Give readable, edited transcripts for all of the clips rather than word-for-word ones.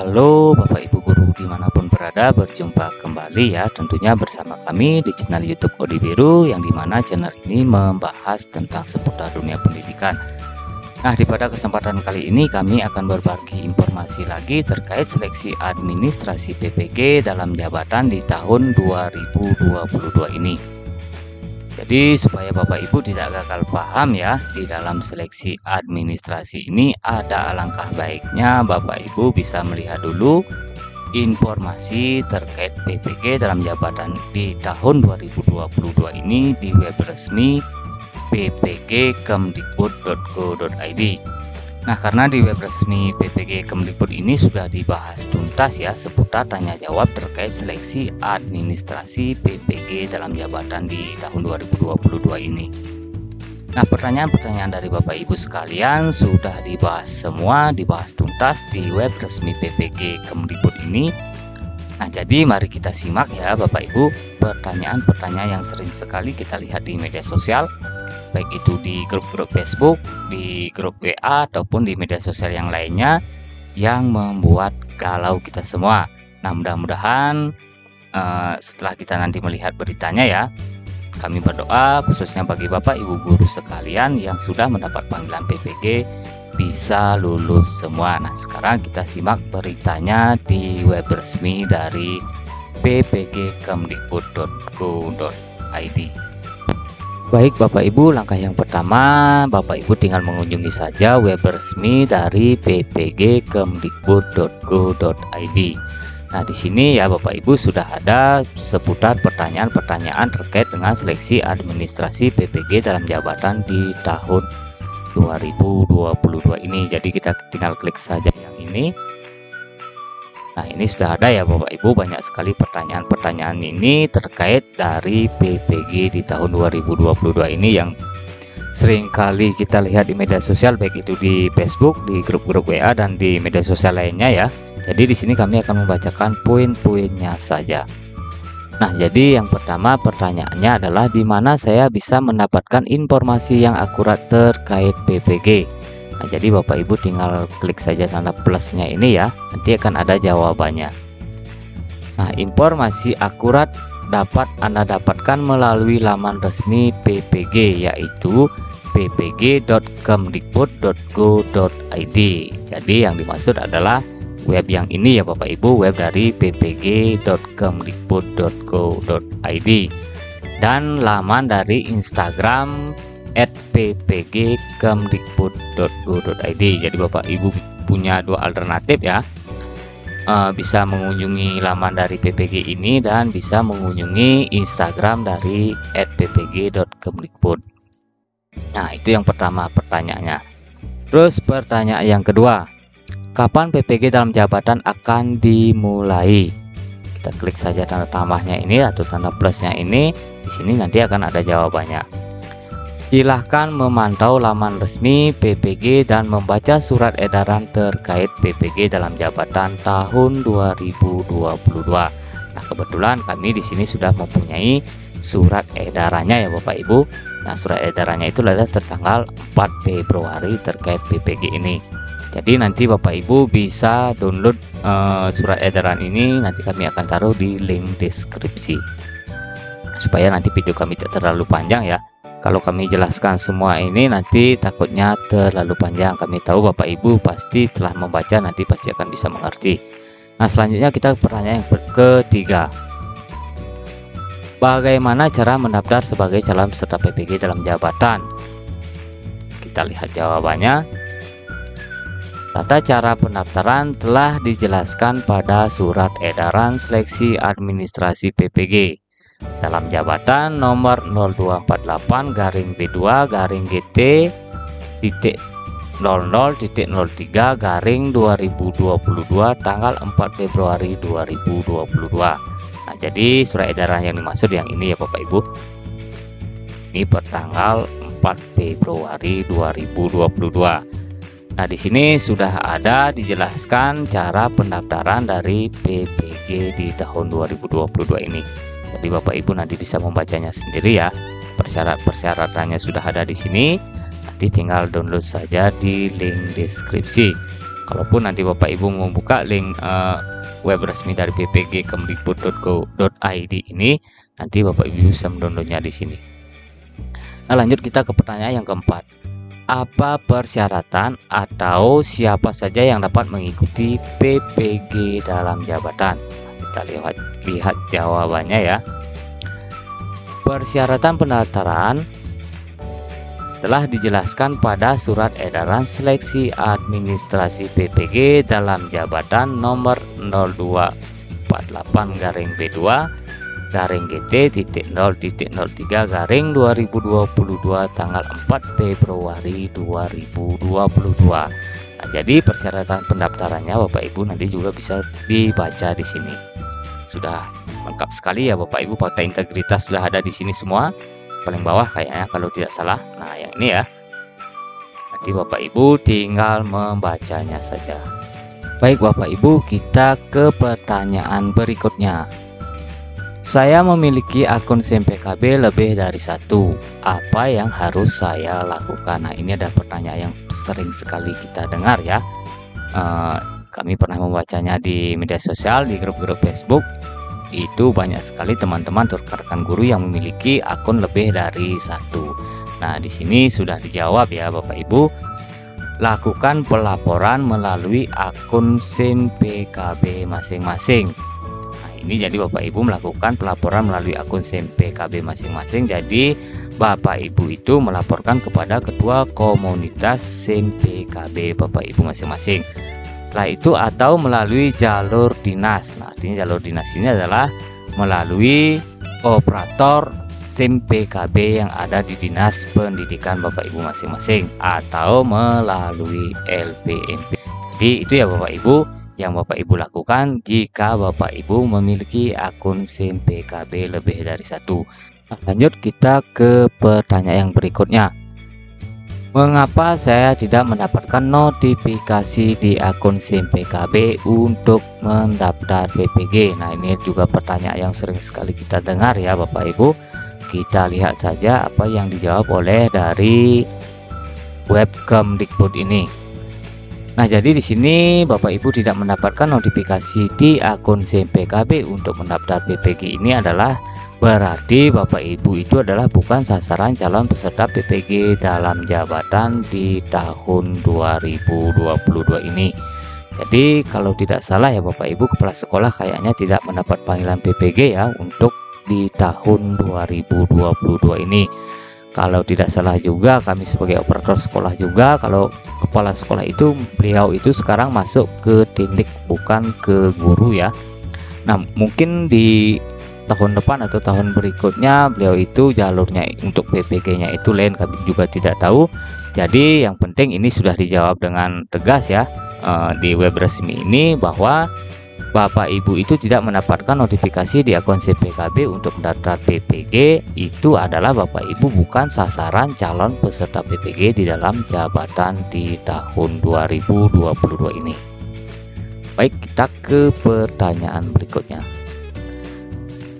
Halo Bapak Ibu Guru dimanapun berada, berjumpa kembali ya tentunya bersama kami di channel YouTube Odi Biru, yang dimana channel ini membahas tentang seputar dunia pendidikan. Nah, pada kesempatan kali ini kami akan berbagi informasi lagi terkait seleksi administrasi PPG dalam jabatan di tahun 2022 ini. Jadi supaya Bapak Ibu tidak gagal paham ya, di dalam seleksi administrasi ini ada alangkah baiknya Bapak Ibu bisa melihat dulu informasi terkait PPG dalam jabatan di tahun 2022 ini di web resmi ppg.kemdikbud.go.id. Nah, karena di web resmi PPG Kemdikbud ini sudah dibahas tuntas ya seputar tanya jawab terkait seleksi administrasi PPG dalam jabatan di tahun 2022 ini. Nah, pertanyaan-pertanyaan dari Bapak Ibu sekalian sudah dibahas semua, dibahas tuntas di web resmi PPG Kemdikbud ini. Nah, jadi mari kita simak ya Bapak Ibu pertanyaan-pertanyaan yang sering sekali kita lihat di media sosial, baik itu di grup-grup Facebook, di grup WA, ataupun di media sosial yang lainnya yang membuat galau kita semua. Nah, mudah-mudahan setelah kita nanti melihat beritanya ya, kami berdoa khususnya bagi Bapak Ibu Guru sekalian yang sudah mendapat panggilan PPG bisa lulus semua. Nah, sekarang kita simak beritanya di web resmi dari ppgkemdikbud.go.id. Baik Bapak Ibu, langkah yang pertama Bapak Ibu tinggal mengunjungi saja web resmi dari ppgkemdikbud.go.id. Nah, di sini ya Bapak Ibu sudah ada seputar pertanyaan-pertanyaan terkait dengan seleksi administrasi PPG dalam jabatan di tahun 2022 ini. Jadi kita tinggal klik saja yang ini. Nah, ini sudah ada ya Bapak Ibu, banyak sekali pertanyaan-pertanyaan ini terkait dari PPG di tahun 2022 ini yang sering kali kita lihat di media sosial, baik itu di Facebook, di grup-grup WA, dan di media sosial lainnya ya. Jadi di sini kami akan membacakan poin-poinnya saja. Nah, jadi yang pertama pertanyaannya adalah di mana saya bisa mendapatkan informasi yang akurat terkait PPG. Nah, jadi Bapak Ibu tinggal klik saja tanda plusnya ini ya, nanti akan ada jawabannya. Nah, informasi akurat dapat Anda dapatkan melalui laman resmi PPG, yaitu ppg.kemdikbud.go.id. Jadi yang dimaksud adalah web yang ini ya Bapak Ibu, web dari ppg.kemdikbud.go.id, dan laman dari Instagram @ppgkemdikbud.go.id. Jadi Bapak Ibu punya dua alternatif ya, bisa mengunjungi laman dari PPG ini dan bisa mengunjungi Instagram dari @ppg.kemdikbud. Nah, itu yang pertama pertanyaannya. Terus pertanyaan yang kedua, kapan PPG dalam jabatan akan dimulai? Kita klik saja tanda tambahnya ini atau tanda plusnya ini, di sini nanti akan ada jawabannya. Silahkan memantau laman resmi PPG dan membaca surat edaran terkait PPG dalam jabatan tahun 2022. Nah, kebetulan kami di sini sudah mempunyai surat edarannya ya Bapak Ibu. Nah, surat edarannya itu adalah tertanggal 4 Februari terkait PPG ini. Jadi nanti Bapak Ibu bisa download surat edaran ini, nanti kami akan taruh di link deskripsi supaya nanti video kami tidak terlalu panjang ya. Kalau kami jelaskan semua ini nanti takutnya terlalu panjang. Kami tahu Bapak Ibu pasti setelah membaca nanti pasti akan bisa mengerti. Nah, selanjutnya kita pertanyaan yang ketiga. Bagaimana cara mendaftar sebagai calon peserta PPG dalam jabatan? Kita lihat jawabannya. Tata cara pendaftaran telah dijelaskan pada surat edaran seleksi administrasi PPG dalam jabatan nomor 0248-BB2-GT00.03/2022 tanggal 4 Februari 2022. Nah, jadi surat edaran yang dimaksud yang ini ya Bapak Ibu. Ini pertanggal 4 Februari 2022. Nah, di sini sudah ada dijelaskan cara pendaftaran dari PPG di tahun 2022 ini. Jadi Bapak Ibu nanti bisa membacanya sendiri ya. Persyaratannya sudah ada di sini. Nanti tinggal download saja di link deskripsi. Kalaupun nanti Bapak Ibu membuka link web resmi dari PPG Kemdikbud.go.id ini, nanti Bapak Ibu bisa mendownloadnya di sini. Nah, lanjut kita ke pertanyaan yang keempat. Apa persyaratan atau siapa saja yang dapat mengikuti PPG dalam jabatan? Kita lihat jawabannya ya. Persyaratan pendaftaran telah dijelaskan pada Surat Edaran Seleksi Administrasi PPG dalam jabatan nomor 0248-GT.0.03/2022 tanggal 4 Februari 2022. Nah, jadi persyaratan pendaftarannya Bapak Ibu nanti juga bisa dibaca di sini. Sudah lengkap sekali ya Bapak Ibu, fakta integritas sudah ada di sini semua. Paling bawah kayaknya kalau tidak salah. Nah, yang ini ya. Nanti Bapak Ibu tinggal membacanya saja. Baik Bapak Ibu, kita ke pertanyaan berikutnya. Saya memiliki akun SIM PKB lebih dari satu. Apa yang harus saya lakukan? Nah, ini ada pertanyaan yang sering sekali kita dengar ya. Kami pernah membacanya di media sosial, di grup-grup Facebook. Itu banyak sekali teman-teman rekan guru yang memiliki akun lebih dari satu. Nah, di sini sudah dijawab ya Bapak Ibu. Lakukan pelaporan melalui akun SIM PKB masing-masing. Nah, ini jadi Bapak Ibu melakukan pelaporan melalui akun SIM PKB masing-masing. Jadi Bapak Ibu itu melaporkan kepada ketua komunitas SIM PKB Bapak Ibu masing-masing. Setelah itu atau melalui jalur dinas. Nah, artinya jalur dinas ini adalah melalui operator SIM PKB yang ada di Dinas Pendidikan Bapak Ibu masing-masing atau melalui LPMP. Jadi itu ya Bapak Ibu yang Bapak Ibu lakukan jika Bapak Ibu memiliki akun SIM PKB lebih dari satu. Nah, lanjut kita ke pertanyaan yang berikutnya. Mengapa saya tidak mendapatkan notifikasi di akun SIM PKB untuk mendaftar PPG? Nah, ini juga pertanyaan yang sering sekali kita dengar ya Bapak Ibu. Kita lihat saja apa yang dijawab oleh dari web Kemdikbud ini. Nah, jadi di sini Bapak Ibu tidak mendapatkan notifikasi di akun SIM PKB untuk mendaftar PPG ini adalah berarti Bapak Ibu itu adalah bukan sasaran calon peserta PPG dalam jabatan di tahun 2022 ini. Jadi kalau tidak salah ya Bapak Ibu, kepala sekolah kayaknya tidak mendapat panggilan PPG ya untuk di tahun 2022 ini. Kalau tidak salah juga kami sebagai operator sekolah juga, kalau kepala sekolah itu beliau itu sekarang masuk ke Dindik bukan ke guru ya. Nah, mungkin di tahun depan atau tahun berikutnya beliau itu jalurnya untuk PPG-nya itu lain, kami juga tidak tahu. Jadi yang penting ini sudah dijawab dengan tegas ya di web resmi ini bahwa Bapak Ibu itu tidak mendapatkan notifikasi di akun SIM PKB untuk mendaftar PPG. Itu adalah Bapak Ibu bukan sasaran calon peserta PPG di dalam jabatan di tahun 2022 ini. Baik, kita ke pertanyaan berikutnya.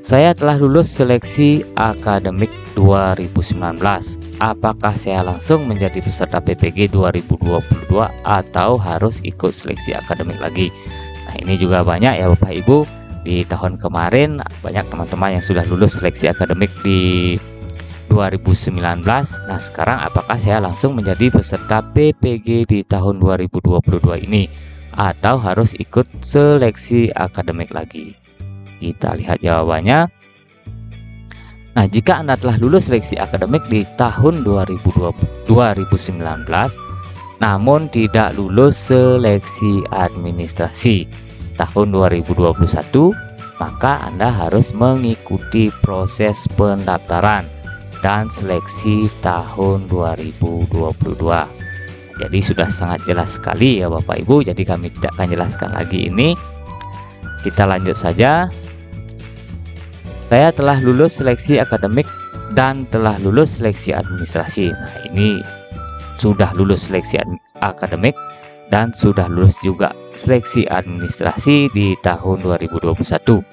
Saya telah lulus seleksi akademik 2019. Apakah saya langsung menjadi peserta PPG 2022 atau harus ikut seleksi akademik lagi? Nah, ini juga banyak ya Bapak Ibu. Di tahun kemarin banyak teman-teman yang sudah lulus seleksi akademik di 2019. Nah, sekarang apakah saya langsung menjadi peserta PPG di tahun 2022 ini atau harus ikut seleksi akademik lagi? Kita lihat jawabannya. Nah, jika Anda telah lulus seleksi akademik di tahun 2019 namun tidak lulus seleksi administrasi tahun 2021, maka Anda harus mengikuti proses pendaftaran dan seleksi tahun 2022. Jadi sudah sangat jelas sekali ya Bapak Ibu, jadi kami tidak akan jelaskan lagi ini. Kita lanjut saja. Saya telah lulus seleksi akademik dan telah lulus seleksi administrasi. Nah, ini sudah lulus seleksi akademik dan sudah lulus juga seleksi administrasi di tahun 2021.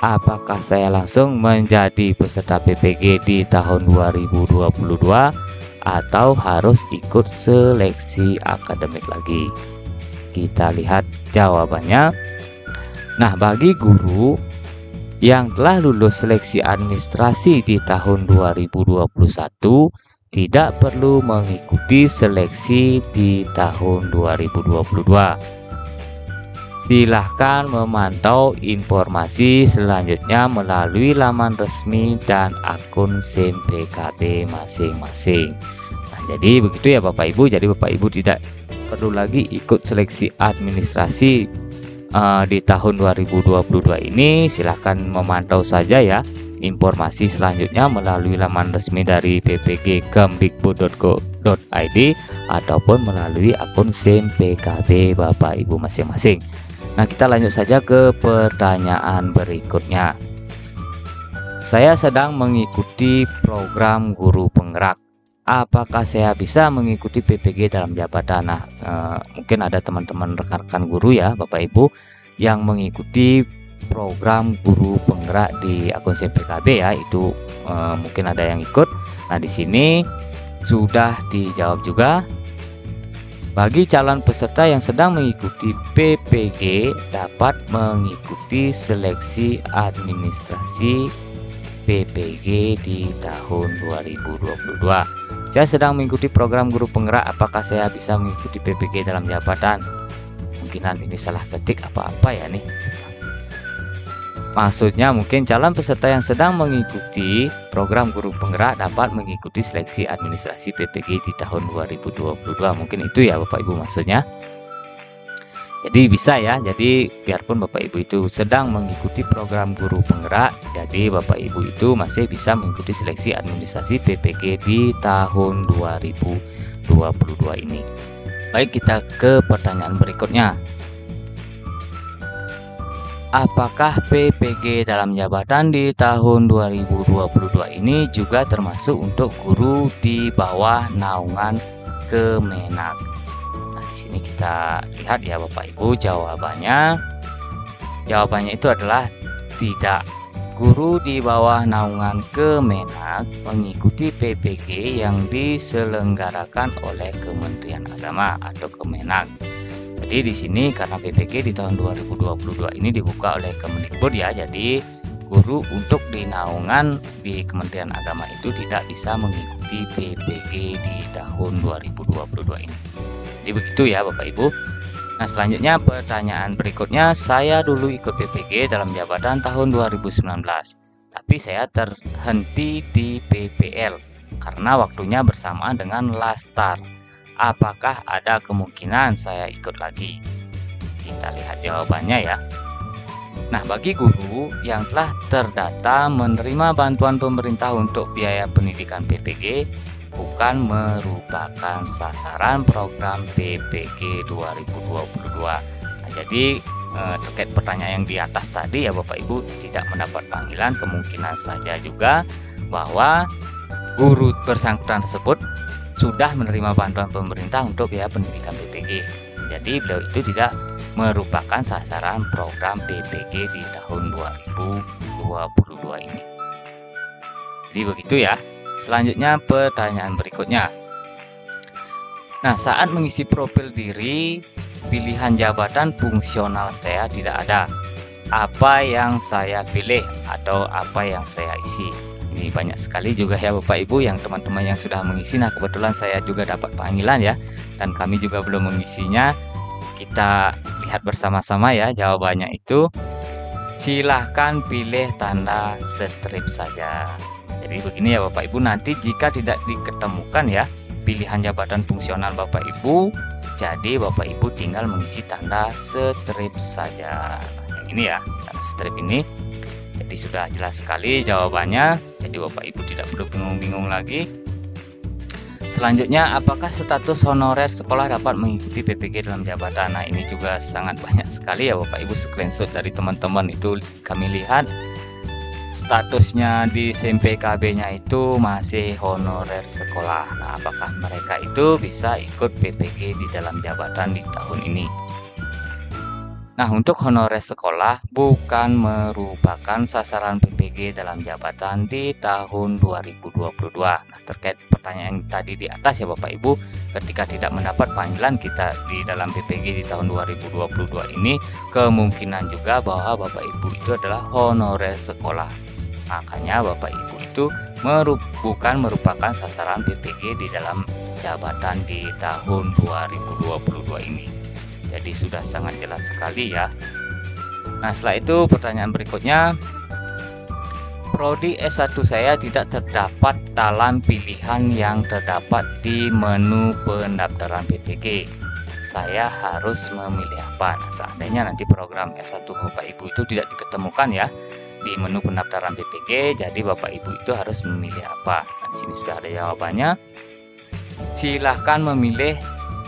Apakah saya langsung menjadi peserta PPG di tahun 2022 atau harus ikut seleksi akademik lagi? kita lihat jawabannya. Nah, bagi guru yang telah lulus seleksi administrasi di tahun 2021 tidak perlu mengikuti seleksi di tahun 2022. Silahkan memantau informasi selanjutnya melalui laman resmi dan akun SIM PKB masing-masing. Nah, jadi begitu ya Bapak Ibu. Jadi Bapak Ibu tidak perlu lagi ikut seleksi administrasi di tahun 2022 ini. Silahkan memantau saja ya informasi selanjutnya melalui laman resmi dari ppg.kemdikbud.go.id ataupun melalui akun SIM PKB Bapak Ibu masing-masing. Nah, kita lanjut saja ke pertanyaan berikutnya. Saya sedang mengikuti program guru penggerak. Apakah saya bisa mengikuti PPG dalam jabatan? Nah, mungkin ada teman-teman rekan-rekan guru ya Bapak Ibu yang mengikuti program guru penggerak di akun SIM PKB ya, itu mungkin ada yang ikut. Nah, di sini sudah dijawab juga. Bagi calon peserta yang sedang mengikuti PPG dapat mengikuti seleksi administrasi PPG di tahun 2022. Saya sedang mengikuti program guru penggerak, apakah saya bisa mengikuti PPG dalam jabatan? Mungkinan ini salah ketik apa-apa ya nih. Maksudnya mungkin calon peserta yang sedang mengikuti program guru penggerak dapat mengikuti seleksi administrasi PPG di tahun 2022. Mungkin itu ya Bapak Ibu maksudnya. Jadi bisa ya. Jadi biarpun Bapak Ibu itu sedang mengikuti program guru penggerak, jadi Bapak Ibu itu masih bisa mengikuti seleksi administrasi PPG di tahun 2022 ini. Baik, kita ke pertanyaan berikutnya. Apakah PPG dalam jabatan di tahun 2022 ini juga termasuk untuk guru di bawah naungan Kemenak? Nah, di sini kita lihat ya Bapak Ibu jawabannya. Jawabannya itu adalah tidak. Guru di bawah naungan Kemenak mengikuti PPG yang diselenggarakan oleh Kementerian Agama atau Kemenak. Jadi di sini karena PPG di tahun 2022 ini dibuka oleh Kemdikbud ya, jadi guru untuk di naungan di Kementerian Agama itu tidak bisa mengikuti PPG di tahun 2022 ini. Jadi begitu ya Bapak Ibu. Nah, selanjutnya pertanyaan berikutnya, saya dulu ikut PPG dalam jabatan tahun 2019, tapi saya terhenti di PPL karena waktunya bersamaan dengan Lastar. Apakah ada kemungkinan saya ikut lagi? Kita lihat jawabannya ya. Nah, bagi guru yang telah terdata menerima bantuan pemerintah untuk biaya pendidikan PPG bukan merupakan sasaran program PPG 2022. Nah, jadi terkait pertanyaan yang di atas tadi ya Bapak Ibu tidak mendapat panggilan, kemungkinan saja juga bahwa guru bersangkutan tersebut sudah menerima bantuan pemerintah untuk biaya pendidikan PPG. Jadi beliau itu tidak merupakan sasaran program PPG di tahun 2022 ini. Jadi begitu ya. Selanjutnya pertanyaan berikutnya. Nah, saat mengisi profil diri, pilihan jabatan fungsional saya tidak ada. Apa yang saya pilih atau apa yang saya isi? Ini banyak sekali juga ya Bapak Ibu yang teman-teman yang sudah mengisi. Nah, kebetulan saya juga dapat panggilan ya, dan kami juga belum mengisinya. Kita lihat bersama-sama ya jawabannya itu. Silahkan pilih tanda strip saja. Jadi begini ya Bapak Ibu, nanti jika tidak diketemukan ya pilihan jabatan fungsional Bapak Ibu, jadi Bapak Ibu tinggal mengisi tanda strip saja. Yang ini ya, tanda strip ini. Jadi sudah jelas sekali jawabannya. Jadi Bapak Ibu tidak perlu bingung-bingung lagi. Selanjutnya, apakah status honorer sekolah dapat mengikuti PPG dalam jabatan? Nah, ini juga sangat banyak sekali ya Bapak Ibu, screenshot dari teman-teman itu kami lihat statusnya di SIM PKB-nya itu masih honorer sekolah. Nah, apakah mereka itu bisa ikut PPG di dalam jabatan di tahun ini? Nah, untuk honorer sekolah bukan merupakan sasaran PPG dalam jabatan di tahun 2022. Nah, terkait pertanyaan yang tadi di atas ya Bapak Ibu, ketika tidak mendapat panggilan kita di dalam PPG di tahun 2022 ini, kemungkinan juga bahwa Bapak Ibu itu adalah honorer sekolah. Makanya Bapak Ibu itu bukan merupakan sasaran PPG di dalam jabatan di tahun 2022 ini. Jadi sudah sangat jelas sekali ya. Nah, setelah itu pertanyaan berikutnya, prodi S1 saya tidak terdapat dalam pilihan yang terdapat di menu pendaftaran PPG. Saya harus memilih apa? Nah, seandainya nanti program S1 Bapak Ibu itu tidak diketemukan ya di menu pendaftaran PPG, jadi Bapak Ibu itu harus memilih apa? Nah, di sini sudah ada jawabannya. Silahkan memilih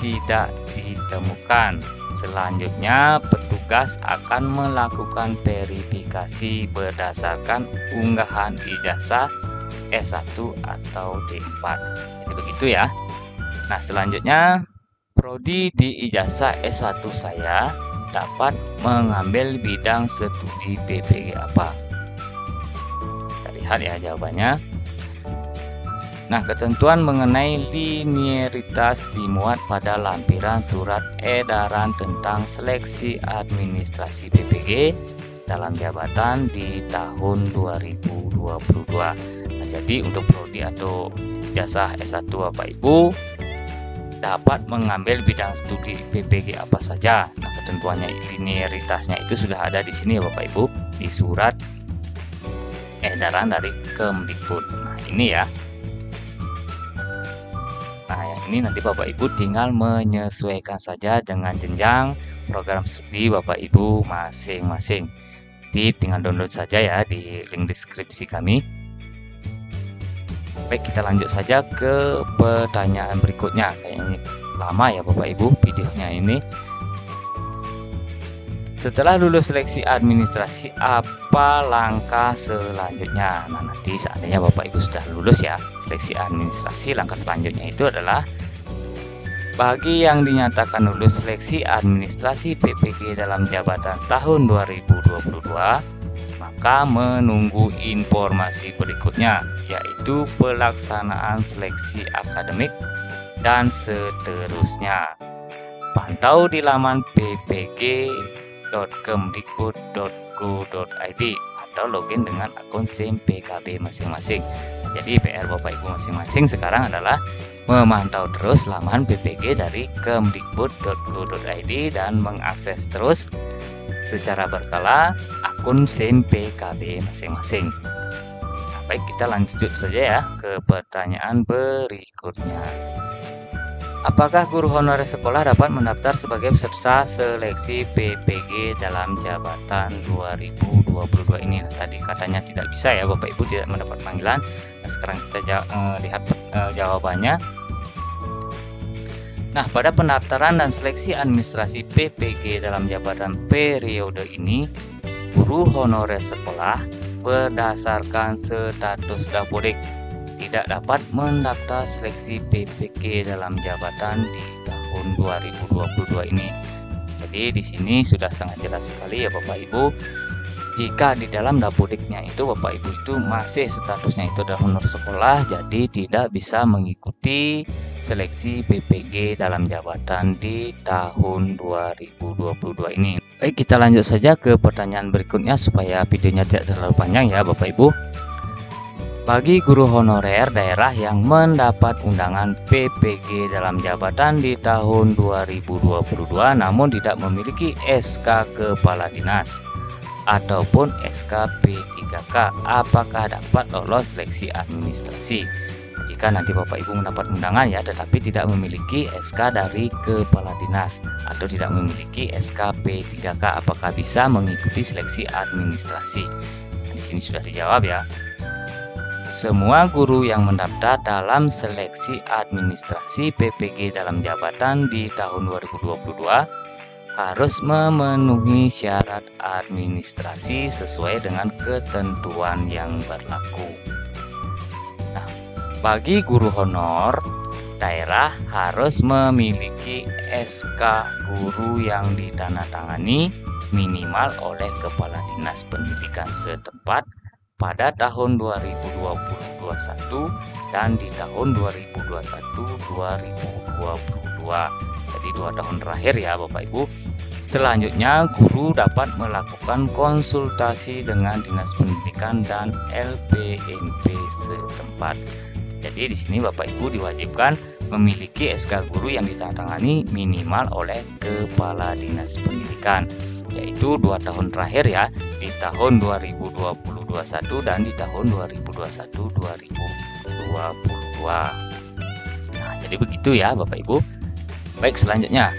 tidak ditemukan. Selanjutnya, petugas akan melakukan verifikasi berdasarkan unggahan ijazah S1 atau D4. Jadi begitu ya. Nah, selanjutnya, prodi di ijazah S1 saya dapat mengambil bidang studi PPG apa? Kita lihat ya jawabannya. Nah, ketentuan mengenai linearitas dimuat pada lampiran surat edaran tentang seleksi administrasi PPG dalam jabatan di tahun 2022. Nah, jadi untuk prodi atau ijazah S1 Bapak Ibu dapat mengambil bidang studi PPG apa saja. Nah, ketentuannya linearitasnya itu sudah ada di sini ya Bapak Ibu, di surat edaran dari Kemdikbud. Nah, ini ya. Nah, yang ini nanti Bapak Ibu tinggal menyesuaikan saja dengan jenjang program studi Bapak Ibu masing-masing. Jadi tinggal download saja ya di link deskripsi kami. Baik, kita lanjut saja ke pertanyaan berikutnya. Kayaknya lama ya Bapak Ibu videonya ini. Setelah lulus seleksi administrasi, apa langkah selanjutnya? Nah, nanti seandainya Bapak Ibu sudah lulus ya seleksi administrasi, langkah selanjutnya itu adalah bagi yang dinyatakan lulus seleksi administrasi PPG dalam jabatan tahun 2022, maka menunggu informasi berikutnya, yaitu pelaksanaan seleksi akademik dan seterusnya. Pantau di laman ppg.kemdikbud.go.id atau login dengan akun SIM PKB masing-masing. Jadi PR Bapak Ibu masing-masing sekarang adalah memantau terus laman PPG dari kemdikbud.go.id dan mengakses terus secara berkala akun SIM PKB masing-masing. Nah, baik, kita lanjut saja ya ke pertanyaan berikutnya. Apakah guru honorer sekolah dapat mendaftar sebagai peserta seleksi PPG dalam jabatan 2022 ini? Nah, tadi katanya tidak bisa ya Bapak Ibu, tidak mendapat panggilan. Nah, sekarang kita lihat jawabannya. Nah, pada pendaftaran dan seleksi administrasi PPG dalam jabatan periode ini, guru honorer sekolah berdasarkan status dapodik tidak dapat mendaftar seleksi PPG dalam jabatan di tahun 2022 ini. Jadi di sini sudah sangat jelas sekali ya Bapak Ibu. Jika di dalam dapodiknya itu Bapak Ibu itu masih statusnya itu adalah honorer sekolah, jadi tidak bisa mengikuti seleksi PPG dalam jabatan di tahun 2022 ini. Baik, kita lanjut saja ke pertanyaan berikutnya supaya videonya tidak terlalu panjang ya Bapak Ibu. Bagi guru honorer daerah yang mendapat undangan PPG dalam jabatan di tahun 2022 namun tidak memiliki SK Kepala Dinas ataupun SK P3K, apakah dapat lolos seleksi administrasi? Jika nanti Bapak Ibu mendapat undangan ya tetapi tidak memiliki SK dari Kepala Dinas atau tidak memiliki SK P3K, apakah bisa mengikuti seleksi administrasi? Di sini sudah dijawab ya. Semua guru yang mendaftar dalam seleksi administrasi PPG dalam jabatan di tahun 2022 harus memenuhi syarat administrasi sesuai dengan ketentuan yang berlaku. Nah, bagi guru honor daerah harus memiliki SK guru yang ditandatangani minimal oleh Kepala Dinas Pendidikan setempat pada tahun 2021 dan di tahun 2021-2022. Jadi 2 tahun terakhir ya Bapak Ibu. Selanjutnya, guru dapat melakukan konsultasi dengan Dinas Pendidikan dan LPMP setempat. Jadi di sini Bapak Ibu diwajibkan memiliki SK guru yang ditandatangani minimal oleh Kepala Dinas Pendidikan, yaitu 2 tahun terakhir ya, di tahun 2021 dan di tahun 2021-2022. Nah, jadi begitu ya Bapak Ibu. Baik, selanjutnya,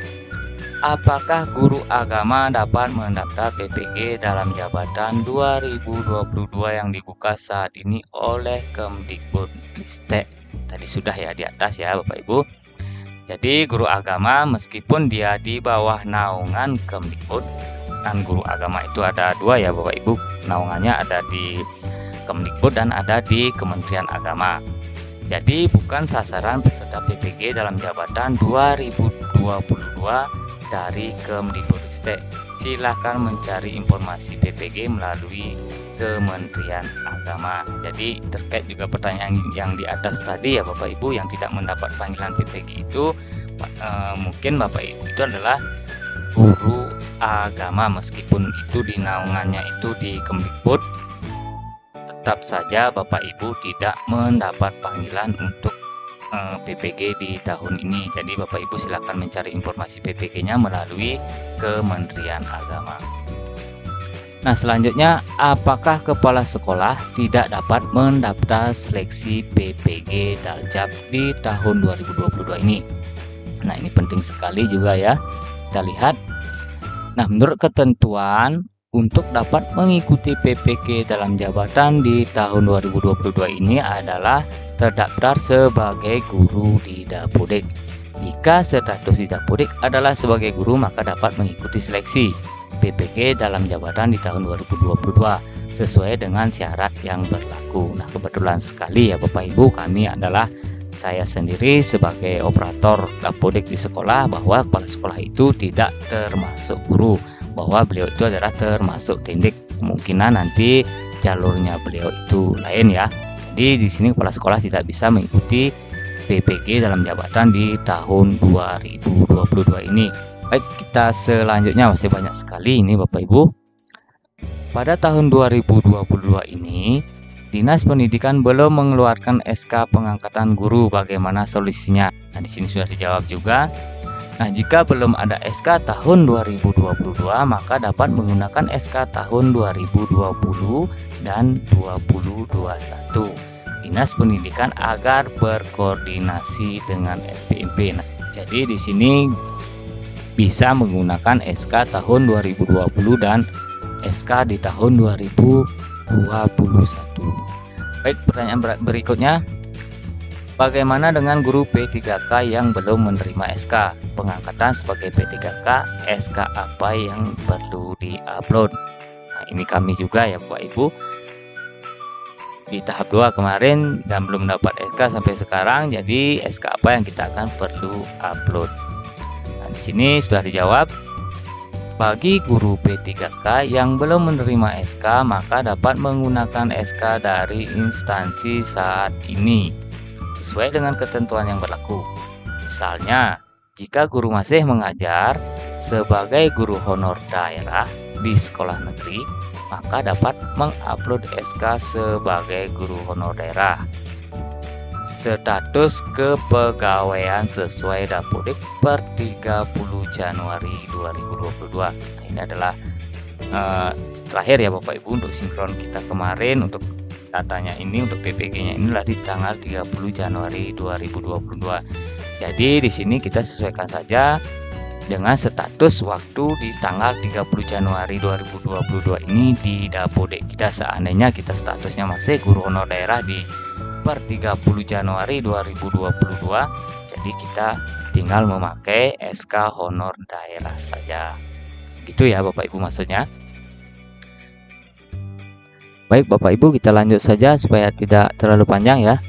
apakah guru agama dapat mendaftar PPG dalam jabatan 2022 yang dibuka saat ini oleh Kemdikbudristek? Tadi sudah ya di atas ya Bapak Ibu. Jadi guru agama meskipun dia di bawah naungan Kemdikbud, dan guru agama itu ada 2 ya Bapak Ibu, naungannya ada di Kemdikbud dan ada di Kementerian Agama. Jadi bukan sasaran peserta PPG dalam jabatan 2022 dari Kemdikbudristek. Silahkan mencari informasi PPG melalui Kementerian Agama. Jadi terkait juga pertanyaan yang di atas tadi ya Bapak Ibu, yang tidak mendapat panggilan PPG itu mungkin Bapak Ibu itu adalah guru agama, meskipun itu di naungannya itu di Kemdikbud, tetap saja Bapak Ibu tidak mendapat panggilan untuk PPG di tahun ini. Jadi Bapak Ibu silakan mencari informasi PPG-nya melalui Kementerian Agama. Nah, selanjutnya, apakah kepala sekolah tidak dapat mendaftar seleksi PPG Daljab di tahun 2022 ini? Nah, ini penting sekali juga ya. Kita lihat. Nah, menurut ketentuan, untuk dapat mengikuti PPG dalam jabatan di tahun 2022 ini adalah terdaftar sebagai guru di Dapodik. Jika status di Dapodik adalah sebagai guru, maka dapat mengikuti seleksi PPG dalam jabatan di tahun 2022 sesuai dengan syarat yang berlaku. Nah, kebetulan sekali ya Bapak Ibu, kami adalah saya sendiri sebagai operator Dapodik di sekolah, bahwa kepala sekolah itu tidak termasuk guru, bahwa beliau itu adalah termasuk tindik. Kemungkinan nanti jalurnya beliau itu lain ya. Jadi di sini kepala sekolah tidak bisa mengikuti PPG dalam jabatan di tahun 2022 ini. Baik, kita selanjutnya, masih banyak sekali ini Bapak Ibu. Pada tahun 2022 ini, Dinas Pendidikan belum mengeluarkan SK pengangkatan guru. Bagaimana solusinya? Nah, di sini sudah dijawab juga. Nah, jika belum ada SK tahun 2022, maka dapat menggunakan SK tahun 2020 dan 2021 Dinas Pendidikan agar berkoordinasi dengan LPMP. Nah, jadi di sini bisa menggunakan SK tahun 2020 dan SK di tahun 2021. Baik, pertanyaan berikutnya. Bagaimana dengan guru P3K yang belum menerima SK pengangkatan sebagai P3K? SK apa yang perlu diupload? Nah, ini kami juga ya Bapak Ibu di tahap 2 kemarin dan belum dapat SK sampai sekarang. Jadi SK apa yang kita akan perlu upload? Nah, di sini sudah dijawab. Bagi guru P3K yang belum menerima SK, maka dapat menggunakan SK dari instansi saat ini sesuai dengan ketentuan yang berlaku. Misalnya, jika guru masih mengajar sebagai guru honor daerah di sekolah negeri, maka dapat mengupload SK sebagai guru honor daerah. Status kepegawaian sesuai Dapodik per 30 Januari 2022. Nah, ini adalah terakhir ya Bapak Ibu untuk sinkron kita kemarin. Untuk datanya ini, untuk PPG-nya inilah di tanggal 30 Januari 2022. Jadi di sini kita sesuaikan saja dengan status waktu di tanggal 30 Januari 2022 ini di Dapodik kita. Seandainya kita statusnya masih guru honor daerah di per 30 Januari 2022, jadi kita tinggal memakai SK honor daerah saja. Gitu ya Bapak Ibu maksudnya. Baik Bapak Ibu, kita lanjut saja supaya tidak terlalu panjang ya.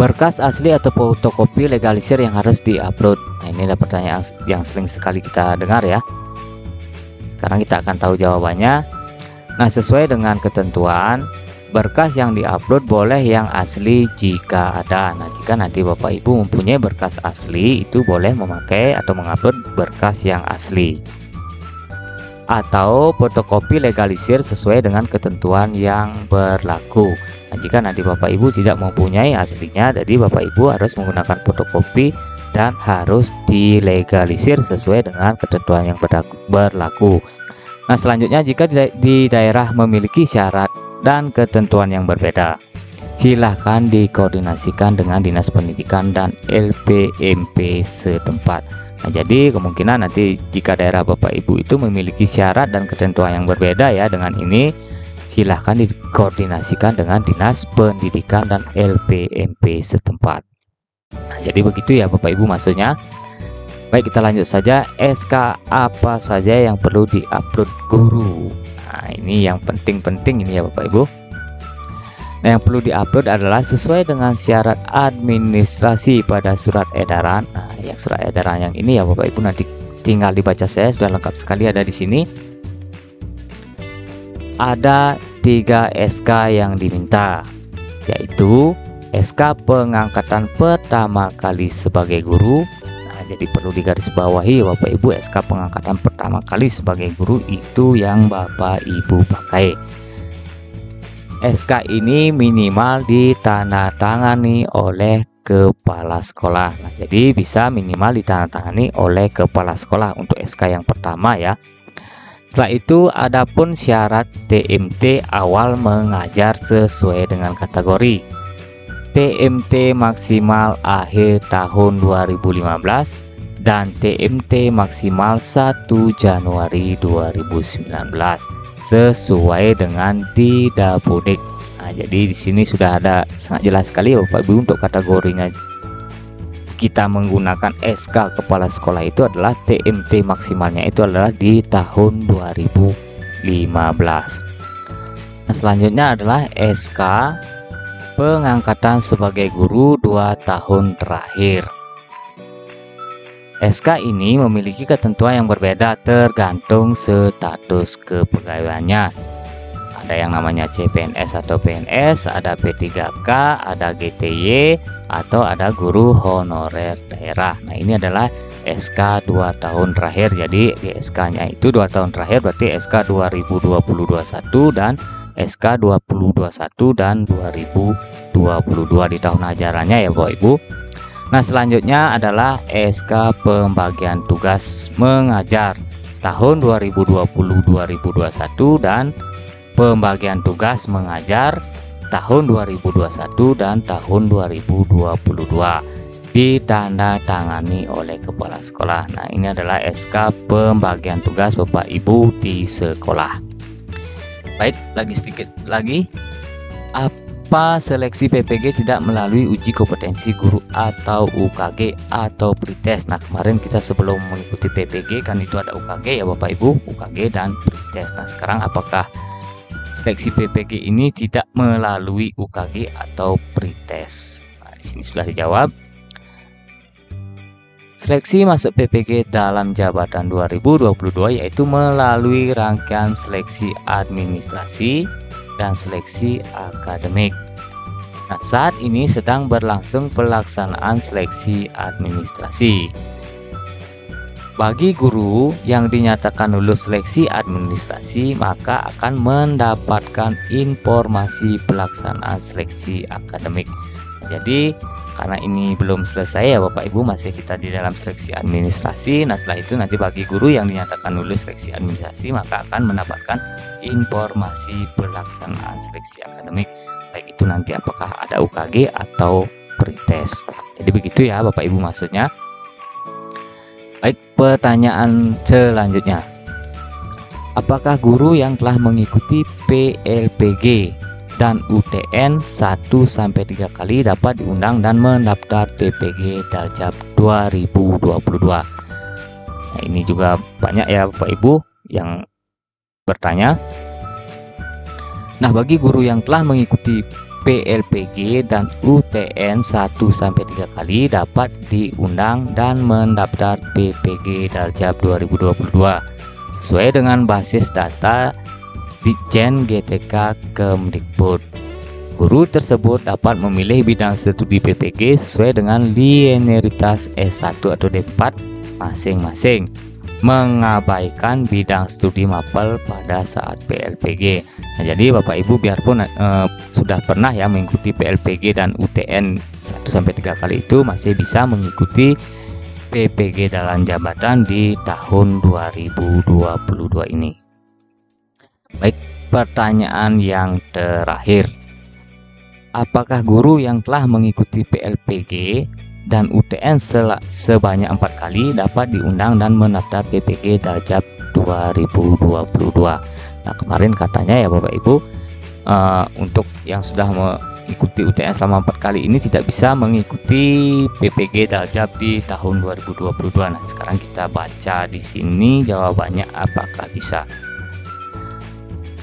Berkas asli atau fotokopi legalisir yang harus diupload. Nah, ini adalah pertanyaan yang sering sekali kita dengar ya. Sekarang kita akan tahu jawabannya. Nah, sesuai dengan ketentuan, Berkas yang diupload boleh yang asli jika ada. Nah, jika nanti Bapak Ibu mempunyai berkas asli, itu boleh memakai atau mengupload berkas yang asli. Atau fotokopi legalisir sesuai dengan ketentuan yang berlaku. Nah, jika nanti Bapak Ibu tidak mempunyai aslinya, jadi Bapak Ibu harus menggunakan fotokopi dan harus dilegalisir sesuai dengan ketentuan yang berlaku. Nah, selanjutnya jika di daerah memiliki syarat dan ketentuan yang berbeda, silahkan dikoordinasikan dengan Dinas Pendidikan dan LPMP setempat. Nah, jadi kemungkinan nanti jika daerah Bapak Ibu itu memiliki syarat dan ketentuan yang berbeda ya dengan ini, silahkan dikoordinasikan dengan Dinas Pendidikan dan LPMP setempat. Nah, jadi begitu ya Bapak Ibu maksudnya. Baik, kita lanjut saja. SK apa saja yang perlu diupload guru? Nah, ini yang penting-penting ini ya Bapak Ibu. Nah, yang perlu diupload adalah sesuai dengan syarat administrasi pada surat edaran. Nah, yang surat edaran yang ini ya Bapak Ibu nanti tinggal dibaca saya, sudah lengkap sekali ada di sini. Ada 3 SK yang diminta, yaitu SK pengangkatan pertama kali sebagai guru. Jadi perlu digarisbawahi Bapak Ibu, SK pengangkatan pertama kali sebagai guru itu yang Bapak Ibu pakai. SK ini minimal ditandatangani oleh kepala sekolah. Nah, jadi bisa minimal ditandatangani oleh kepala sekolah untuk SK yang pertama ya. Setelah itu adapun syarat TMT awal mengajar sesuai dengan kategori. TMT maksimal akhir tahun 2015 dan TMT maksimal 1 Januari 2019 sesuai dengan Didapodik. Nah, jadi di sini sudah ada sangat jelas sekali Bapak Ibu untuk kategorinya. Kita menggunakan SK kepala sekolah itu adalah TMT maksimalnya itu adalah di tahun 2015. Nah, selanjutnya adalah SK pengangkatan sebagai guru 2 tahun terakhir. SK ini memiliki ketentuan yang berbeda tergantung status kepegawaiannya. Ada yang namanya CPNS atau PNS, ada P3K, ada GTY, atau ada guru honorer daerah. Nah, ini adalah SK 2 tahun terakhir. Jadi di SK-nya itu 2 tahun terakhir berarti SK 2020-21 dan SK 2021 dan 2022 di tahun ajarannya ya Bapak Ibu. Nah, selanjutnya adalah SK pembagian tugas mengajar tahun 2020-2021 dan pembagian tugas mengajar tahun 2021 dan tahun 2022 ditandatangani oleh kepala sekolah. Nah, ini adalah SK pembagian tugas Bapak Ibu di sekolah. Baik, lagi sedikit lagi. Apa seleksi PPG tidak melalui uji kompetensi guru atau UKG atau pretest? Nah, kemarin kita sebelum mengikuti PPG kan itu ada UKG ya Bapak Ibu, UKG dan pretest. Nah, sekarang apakah seleksi PPG ini tidak melalui UKG atau pretest? Nah, di sini sudah dijawab. Seleksi masuk PPG dalam jabatan 2022 yaitu melalui rangkaian seleksi administrasi dan seleksi akademik. Nah, saat ini sedang berlangsung pelaksanaan seleksi administrasi. Bagi guru yang dinyatakan lulus seleksi administrasi, maka akan mendapatkan informasi pelaksanaan seleksi akademik. Jadi karena ini belum selesai ya Bapak Ibu, masih kita di dalam seleksi administrasi. Nah, setelah itu nanti bagi guru yang dinyatakan lulus seleksi administrasi maka akan mendapatkan informasi pelaksanaan seleksi akademik, baik itu nanti apakah ada UKG atau pretest. Jadi begitu ya Bapak Ibu maksudnya. Baik, pertanyaan selanjutnya. Apakah guru yang telah mengikuti PLPG dan UTN 1-3 kali dapat diundang dan mendaftar PPG Daljab 2022? Nah, ini juga banyak ya Bapak Ibu yang bertanya. Nah, bagi guru yang telah mengikuti PLPG dan UTN 1-3 kali dapat diundang dan mendaftar PPG Daljab 2022 sesuai dengan basis data Ditjen GTK Kemdikbud. Guru tersebut dapat memilih bidang studi PPG sesuai dengan linearitas S1 atau D4 masing-masing, mengabaikan bidang studi mapel pada saat PLPG. Nah, jadi Bapak Ibu biarpun sudah pernah ya mengikuti PLPG dan UTN 1-3 kali itu, masih bisa mengikuti PPG dalam jabatan di tahun 2022 ini. Baik, pertanyaan yang terakhir. Apakah guru yang telah mengikuti PLPG dan UTN sebanyak 4 kali dapat diundang dan mendaftar PPG Daljab 2022? Nah, kemarin katanya ya Bapak Ibu, untuk yang sudah mengikuti UTN selama 4 kali ini tidak bisa mengikuti PPG Daljab di tahun 2022. Nah, sekarang kita baca di sini jawabannya apakah bisa.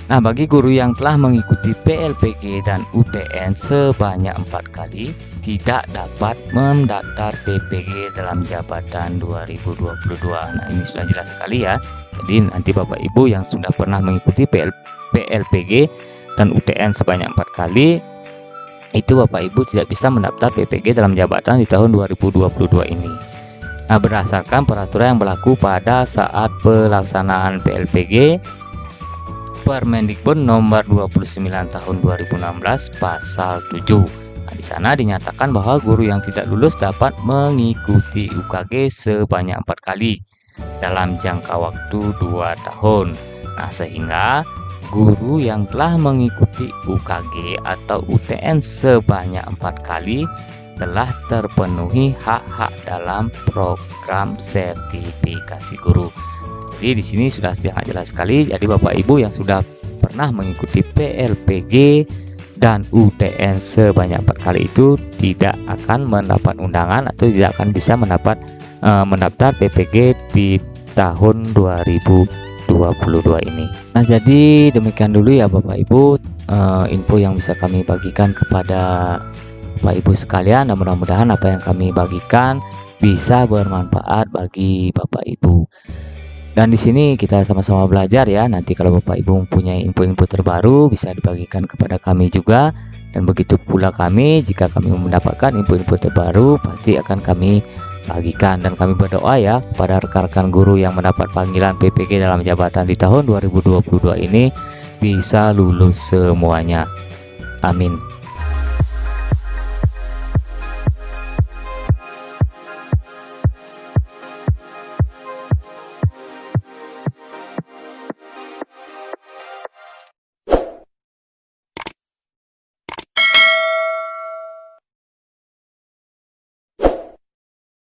Nah, bagi guru yang telah mengikuti PLPG dan UTN sebanyak 4 kali tidak dapat mendaftar PPG dalam jabatan 2022. Nah, ini sudah jelas sekali ya. Jadi nanti Bapak Ibu yang sudah pernah mengikuti PLPG dan UTN sebanyak 4 kali, itu Bapak Ibu tidak bisa mendaftar PPG dalam jabatan di tahun 2022 ini. Nah, berdasarkan peraturan yang berlaku pada saat pelaksanaan PLPG Permendikbud nomor 29 tahun 2016 pasal 7. Nah, di sana dinyatakan bahwa guru yang tidak lulus dapat mengikuti UKG sebanyak 4 kali dalam jangka waktu 2 tahun. Nah, sehingga guru yang telah mengikuti UKG atau UTN sebanyak 4 kali telah terpenuhi hak-hak dalam program sertifikasi guru. Jadi di sini sudah sangat jelas sekali. Jadi Bapak Ibu yang sudah pernah mengikuti PLPG dan UTN sebanyak 4 kali itu tidak akan mendapat undangan atau tidak akan bisa mendaftar PPG di tahun 2022 ini. Nah, jadi demikian dulu ya Bapak Ibu info yang bisa kami bagikan kepada Bapak Ibu sekalian, dan mudah-mudahan apa yang kami bagikan bisa bermanfaat bagi Bapak Ibu. Dan di sini kita sama-sama belajar ya. Nanti kalau Bapak Ibu mempunyai info-info terbaru bisa dibagikan kepada kami juga. Dan begitu pula kami, jika kami mendapatkan info-info terbaru pasti akan kami bagikan. Dan kami berdoa ya kepada rekan-rekan guru yang mendapat panggilan PPG dalam jabatan di tahun 2022 ini bisa lulus semuanya. Amin.